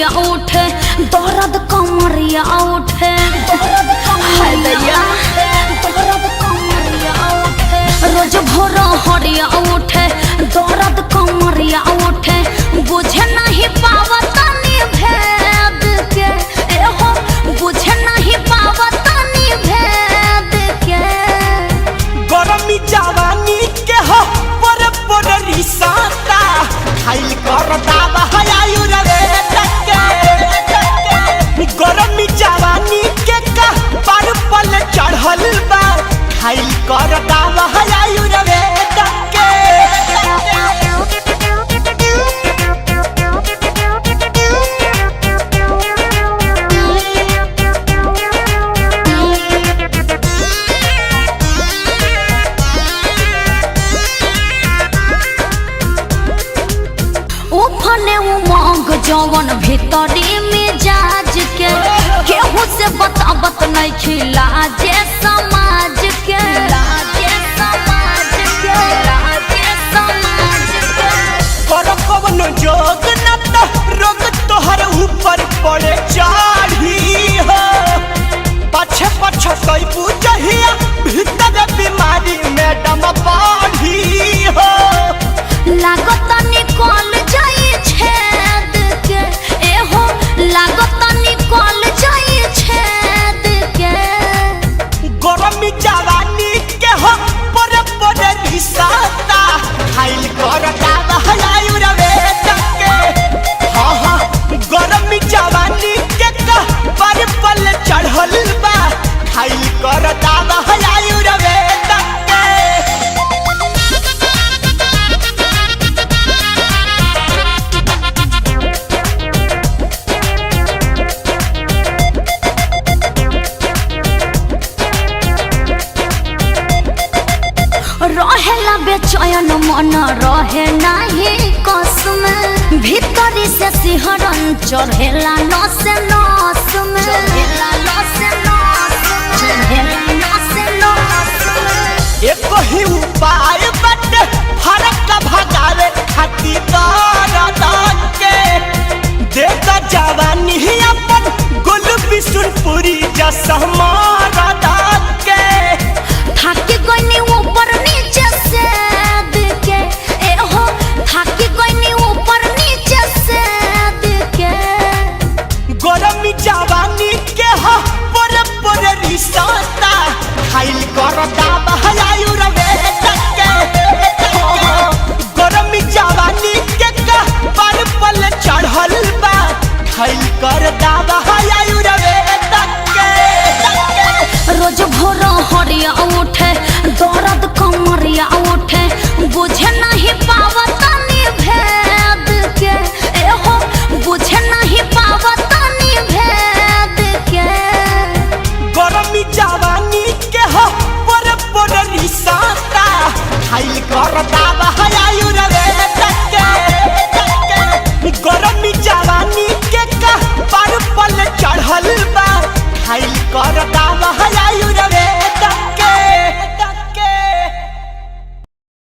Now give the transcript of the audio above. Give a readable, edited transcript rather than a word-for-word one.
हरिया उठे दर्द कमरिया उठे रोज भोर हरिया उठे दर्द कमरिया उठे बुझे नहीं पावतानी भेद के एहो बुझे नहीं पावतानी भेद के गरमी जवानी के हो पर रिसाता खाइल कर दावा आयु रे टके गरमी जवानी के का पर पल चढ़ल बा खाइल कर दावा आयु रे टके उफने उमंग जवन भीतरी मिजाज के केहू से बतावत नहीं खिला जे समाज के कर कवन जोग न तो रोग तोहर ऊपर पड़े चढ़ी हो पछे पछे कई बुझहिया भीतर बीमारी मैडम बढ़ी हो लागत निकल जाई छेद के एहो लागत निकल जाई छेद के गरमी जवानी के हो पर रिसाता खाइल कर दावा आयु रे टके हाँ हाँ गरमी जवानी के का पर पल चढ़ल बा खाइल कर दावा आयु रे टके रहेला बेचैन मन रहे नाही कसम भीतरी से सिहरन चढ़ेला नस नस में एक ही उपाय बटे फरक भगावे खातिर दर्द के देता जवानी अपन गुल बिशुनपुरी जसमार के थाकी कोई ऊपर नीचे से के एहो थाकी कोई ऊपर नीचे से के गरमी जवानी के हो पर रिसाता खाइल कर दावा